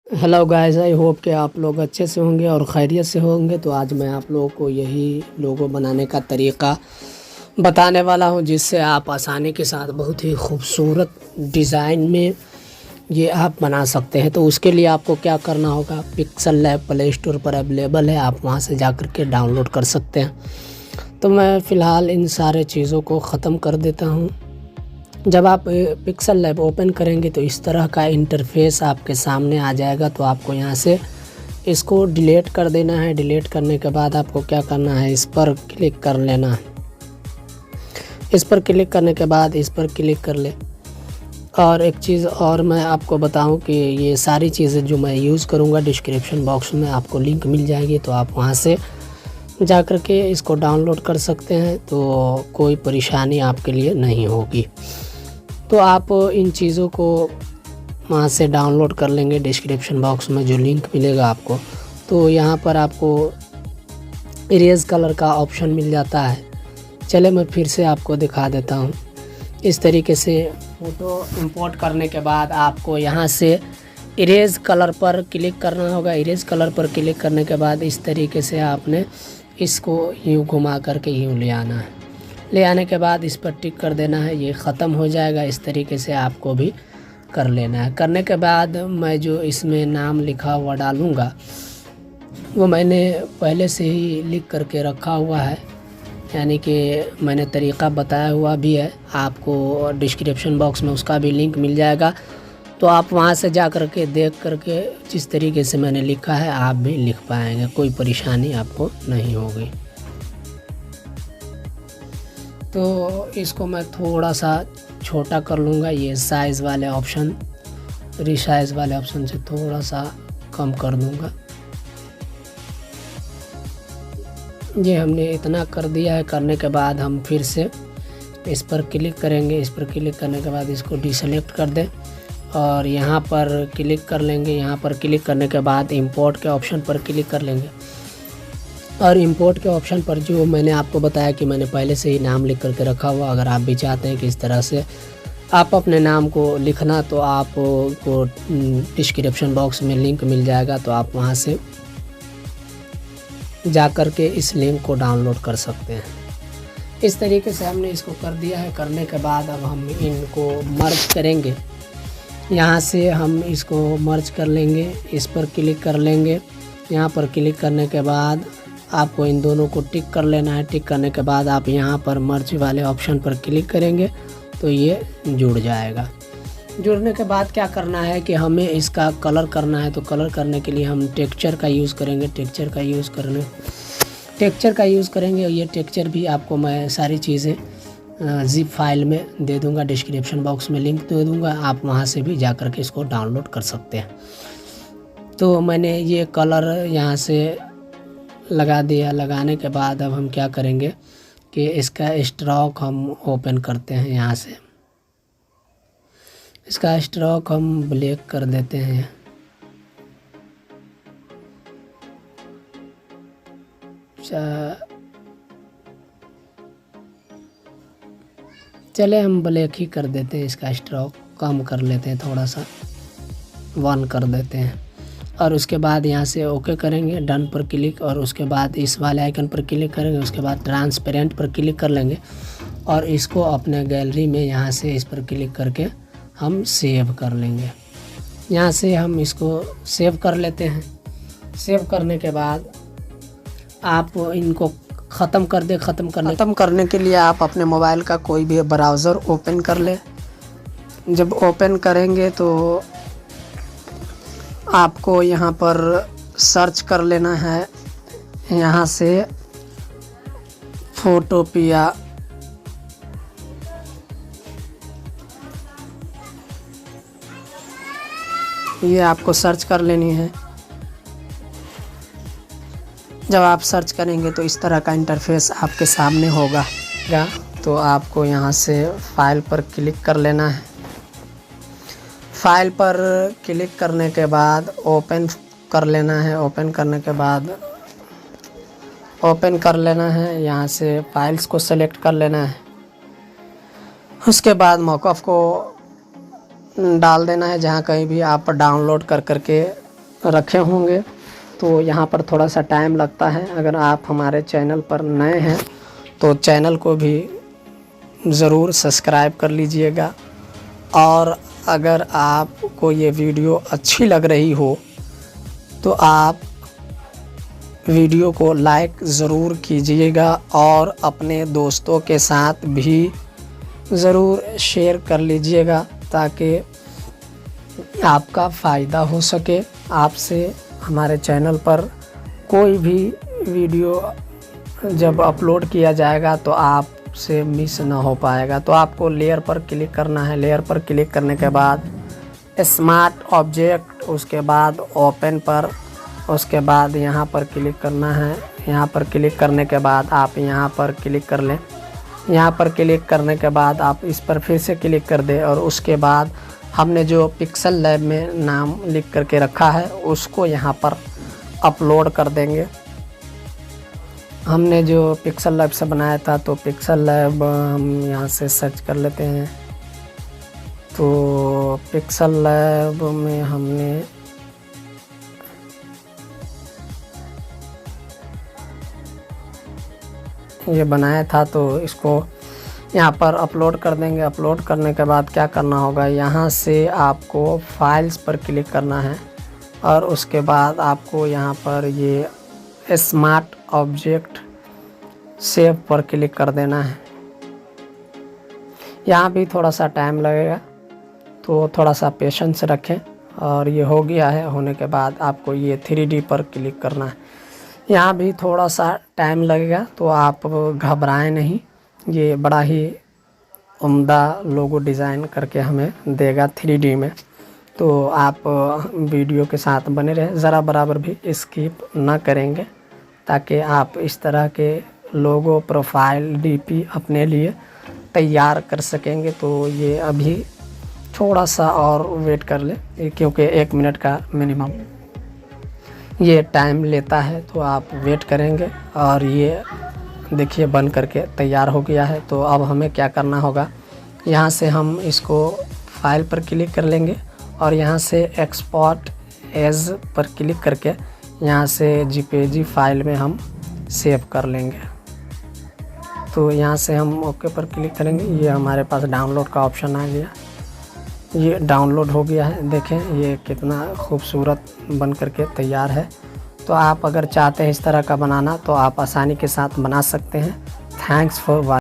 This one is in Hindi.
हेलो गाइस, आई होप कि आप लोग अच्छे से होंगे और खैरियत से होंगे। तो आज मैं आप लोगों को यही लोगो बनाने का तरीका बताने वाला हूं, जिससे आप आसानी के साथ बहुत ही खूबसूरत डिज़ाइन में ये आप बना सकते हैं। तो उसके लिए आपको क्या करना होगा, पिक्सल लैब प्ले स्टोर पर अवेलेबल है, आप वहां से जा कर के डाउनलोड कर सकते हैं। तो मैं फ़िलहाल इन सारे चीज़ों को ख़त्म कर देता हूँ। जब आप पिक्सल लैब ओपन करेंगे तो इस तरह का इंटरफेस आपके सामने आ जाएगा। तो आपको यहाँ से इसको डिलीट कर देना है। डिलीट करने के बाद आपको क्या करना है, इस पर क्लिक कर लेना है। इस पर क्लिक करने के बाद इस पर क्लिक कर ले। और एक चीज़ और मैं आपको बताऊं कि ये सारी चीज़ें जो मैं यूज़ करूंगा, डिस्क्रिप्शन बॉक्स में आपको लिंक मिल जाएगी, तो आप वहां से जा कर के इसको डाउनलोड कर सकते हैं। तो कोई परेशानी आपके लिए नहीं होगी। तो आप इन चीज़ों को वहाँ से डाउनलोड कर लेंगे। डिस्क्रिप्शन बॉक्स में जो लिंक मिलेगा आपको, तो यहाँ पर आपको इरेज कलर का ऑप्शन मिल जाता है। चले मैं फिर से आपको दिखा देता हूँ। इस तरीके से फ़ोटो इंपोर्ट करने के बाद आपको यहाँ से इरेज कलर पर क्लिक करना होगा। इरेज कलर पर क्लिक करने के बाद इस तरीके से आपने इसको यूँ घुमा करके यूँ ले आना है। ले आने के बाद इस पर टिक कर देना है, ये ख़त्म हो जाएगा। इस तरीके से आपको भी कर लेना है। करने के बाद मैं जो इसमें नाम लिखा हुआ डालूँगा वो मैंने पहले से ही लिख करके रखा हुआ है, यानी कि मैंने तरीक़ा बताया हुआ भी है। आपको डिस्क्रिप्शन बॉक्स में उसका भी लिंक मिल जाएगा। तो आप वहां से जा कर के देख करके जिस तरीके से मैंने लिखा है आप भी लिख पाएंगे, कोई परेशानी आपको नहीं होगी। तो इसको मैं थोड़ा सा छोटा कर लूँगा। ये साइज़ वाले ऑप्शन, रिसाइज़ वाले ऑप्शन से थोड़ा सा कम कर दूँगा। ये हमने इतना कर दिया है। करने के बाद हम फिर से इस पर क्लिक करेंगे। इस पर क्लिक करने के बाद इसको डिसेलेक्ट कर दें और यहाँ पर क्लिक कर लेंगे। यहाँ पर क्लिक करने के बाद इंपोर्ट के ऑप्शन पर क्लिक कर लेंगे। और इंपोर्ट के ऑप्शन पर जो मैंने आपको बताया कि मैंने पहले से ही नाम लिख करके रखा हुआ, अगर आप भी चाहते हैं कि इस तरह से आप अपने नाम को लिखना, तो आपको डिस्क्रिप्शन बॉक्स में लिंक मिल जाएगा। तो आप वहां से जा कर के इस लिंक को डाउनलोड कर सकते हैं। इस तरीके से हमने इसको कर दिया है। करने के बाद अब हम इनको मर्ज करेंगे। यहाँ से हम इसको मर्ज कर लेंगे। इस पर क्लिक कर लेंगे। यहाँ पर क्लिक करने के बाद आपको इन दोनों को टिक कर लेना है। टिक करने के बाद आप यहाँ पर मर्ज वाले ऑप्शन पर क्लिक करेंगे तो ये जुड़ जाएगा। जुड़ने के बाद क्या करना है कि हमें इसका कलर करना है। तो कलर करने के लिए हम टेक्सचर का यूज़ करेंगे। टेक्सचर का यूज़ करेंगे। और ये टेक्सचर भी आपको मैं सारी चीज़ें जिप फाइल में दे दूंगा। डिस्क्रिप्शन बॉक्स में लिंक दे दूंगा, आप वहां से भी जा कर के इसको डाउनलोड कर सकते हैं। तो मैंने ये कलर यहाँ से लगा दिया। लगाने के बाद अब हम क्या करेंगे कि इसका स्ट्रोक हम ओपन करते हैं। यहाँ से इसका स्ट्रोक हम ब्लैक कर देते हैं। चले हम ब्लैक ही कर देते हैं। इसका स्ट्रोक कम कर लेते हैं, थोड़ा सा 1 कर देते हैं। और उसके बाद यहाँ से ओके करेंगे, डन पर क्लिक, और उसके बाद इस वाले आइकन पर क्लिक करेंगे। उसके बाद ट्रांसपेरेंट पर क्लिक कर लेंगे और इसको अपने गैलरी में यहाँ से इस पर क्लिक करके हम सेव कर लेंगे। यहाँ से हम इसको सेव कर लेते हैं। सेव करने के बाद आप इनको ख़त्म कर दे। ख़त्म करने के लिए आप अपने मोबाइल का कोई भी ब्राउज़र ओपन कर ले। जब ओपन करेंगे तो आपको यहाँ पर सर्च कर लेना है। यहाँ से फोटोपिया, ये आपको सर्च कर लेनी है। जब आप सर्च करेंगे तो इस तरह का इंटरफेस आपके सामने होगा। तो आपको यहाँ से फाइल पर क्लिक कर लेना है। फाइल पर क्लिक करने के बाद ओपन कर लेना है। ओपन करने के बाद ओपन कर लेना है। यहाँ से फाइल्स को सेलेक्ट कर लेना है। उसके बाद मॉकअप को डाल देना है, जहाँ कहीं भी आप डाउनलोड कर करके रखे होंगे तो यहाँ पर थोड़ा सा टाइम लगता है। अगर आप हमारे चैनल पर नए हैं तो चैनल को भी ज़रूर सब्सक्राइब कर लीजिएगा, और अगर आपको ये वीडियो अच्छी लग रही हो तो आप वीडियो को लाइक ज़रूर कीजिएगा और अपने दोस्तों के साथ भी ज़रूर शेयर कर लीजिएगा ताकि आपका फ़ायदा हो सके। आपसे हमारे चैनल पर कोई भी वीडियो जब अपलोड किया जाएगा तो आपसे मिस ना हो पाएगा। तो आपको लेयर पर क्लिक करना है। लेयर पर क्लिक करने के बाद स्मार्ट ऑब्जेक्ट, उसके बाद ओपन पर, उसके बाद यहाँ पर क्लिक करना है। यहाँ पर क्लिक करने के बाद आप यहाँ पर क्लिक कर लें। यहाँ पर क्लिक करने के बाद आप इस पर फिर से क्लिक कर दें और उसके बाद हमने जो पिक्सल लैब में नाम लिख करके रखा है उसको यहाँ पर अपलोड कर देंगे। हमने जो पिक्सल लैब से बनाया था तो पिक्सल लैब हम यहाँ से सर्च कर लेते हैं। तो पिक्सल लैब में हमने ये बनाया था तो इसको यहाँ पर अपलोड कर देंगे। अपलोड करने के बाद क्या करना होगा, यहाँ से आपको फाइल्स पर क्लिक करना है और उसके बाद आपको यहाँ पर ये स्मार्ट ऑब्जेक्ट सेव पर क्लिक कर देना है। यहाँ भी थोड़ा सा टाइम लगेगा तो थोड़ा सा पेशेंस रखें। और ये हो गया है। होने के बाद आपको ये 3D पर क्लिक करना है। यहाँ भी थोड़ा सा टाइम लगेगा तो आप घबराएं नहीं। ये बड़ा ही उम्दा लोगो डिज़ाइन करके हमें देगा 3D में। तो आप वीडियो के साथ बने रहें, ज़रा बराबर भी स्किप ना करेंगे ताकि आप इस तरह के लोगो, प्रोफाइल, DP अपने लिए तैयार कर सकेंगे। तो ये अभी थोड़ा सा और वेट कर ले क्योंकि 1 मिनट का मिनिमम ये टाइम लेता है। तो आप वेट करेंगे और ये देखिए बन करके तैयार हो गया है। तो अब हमें क्या करना होगा, यहाँ से हम इसको फाइल पर क्लिक कर लेंगे और यहाँ से एक्सपोर्ट एज पर क्लिक करके यहाँ से JPG फाइल में हम सेव कर लेंगे। तो यहाँ से हम ओके पर क्लिक करेंगे। ये हमारे पास डाउनलोड का ऑप्शन आ गया। ये डाउनलोड हो गया है। देखें ये कितना खूबसूरत बन करके तैयार है। तो आप अगर चाहते हैं इस तरह का बनाना तो आप आसानी के साथ बना सकते हैं। Thanks for watching.